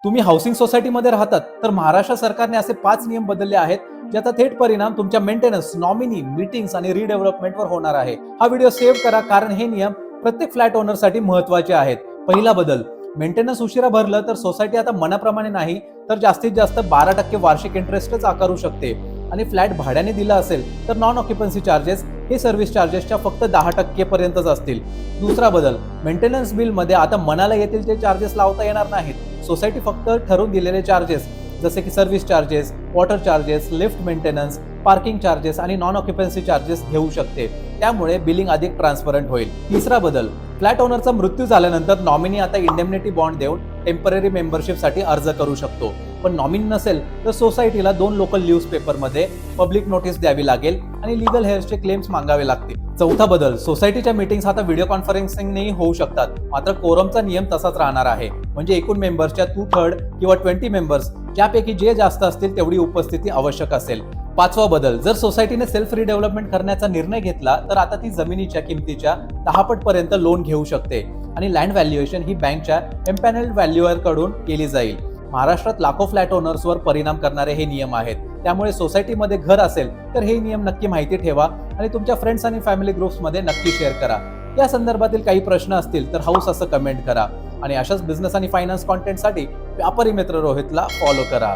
तुम्ही हाऊसिंग सोसायटीमध्ये राहतात तर महाराष्ट्र सरकारने असे 5 नियम बदलले आहेत ज्याचा थेट परिणाम तुमच्या मेंटेनन्स, नॉमिनी, मीटिंग्स आणि रिडेव्हलपमेंटवर होणार आहे. हा व्हिडिओ सेव्ह करा कारण हे नियम प्रत्येक फ्लॅट ओनरसाठी महत्त्वाचे आहेत. पहिला बदल, मेंटेनन्स उशिरा भरलं तर सोसायटी आता मनाप्रमाणे नाही तर जास्तीत जास्त 12% वार्षिक इंटरेस्टच आकारू शकते. आणि फ्लॅट भाड्याने दिला असेल तर नॉन ऑक्युपन्सी चार्जेस हे सर्व्हिस चार्जेसच्या फक्त 10% पर्यंतच असतील. दुसरा बदल, मेंटेनन्स बिल मध्ये आता मनाला येतील ते चार्जेस लावता येणार नाहीत. सोसायटी फक्त ठरवून दिलेले चार्जेस जसे की service charges, water charges, lift maintenance, parking charges आणि नॉन ऑक्युपन्सी चार्जेस घेऊ शकते. त्यामुळे बिलिंग अधिक ट्रान्सपरंट होईल. तिसरा बदल, फ्लॅट ओनरचा मृत्यू झाल्यानंतर नॉमिनी आता इंडेमनिटी बॉन्ड देऊन टेम्पररी मेंबरशिपसाठी अर्ज करू शकतो. पण नॉमिनी नसेल तर सोसायटीला 2 लोकल न्यूज पेपरमध्ये पब्लिक नोटीस द्यावी लागेल आणि लीगल हेअर्सचे क्लेम्स मागावे लागतील. चौथा बदल, सोसायटीच्या मीटिंग्स आता व्हिडिओ कॉन्फरन्सिंगनेही होऊ शकतात. मात्र कोरमचा नियम तसाच राहणार आहे. म्हणजे एकूण मेंबर्सच्या 2/3 किंवा 20 मेंबर्स ज्यापैकी जे जास्त असतील तेवढी उपस्थिती आवश्यक असेल. पाचवा बदल, जर सोसायटीने सेल्फ रिडेव्हलपमेंट करण्याचा निर्णय घेतला तर आता ती जमिनीच्या किमतीच्या 10 पट पर्यंत लोन घेऊ शकते आणि लँड व्हॅल्युएशन ही बँकच्या एम्पॅनल्ड व्हॅल्युअर कडून केली जाईल. महाराष्ट्रात लाखो फ्लॅट ओनर्सवर परिणाम करणारे हे नियम आहेत. त्यामुळे सोसायटीमध्ये घर असेल तर हे नियम नक्की माहिती ठेवा आणि तुमच्या फ्रेंड्स आणि फॅमिली ग्रुप्समध्ये नक्की शेअर करा. या संदर्भातील काही प्रश्न असतील तर हाऊस असं कमेंट करा आणि अशाच बिझनेस आणि फायनान्स कॉन्टेंटसाठी व्यापारी मित्र रोहितला फॉलो करा.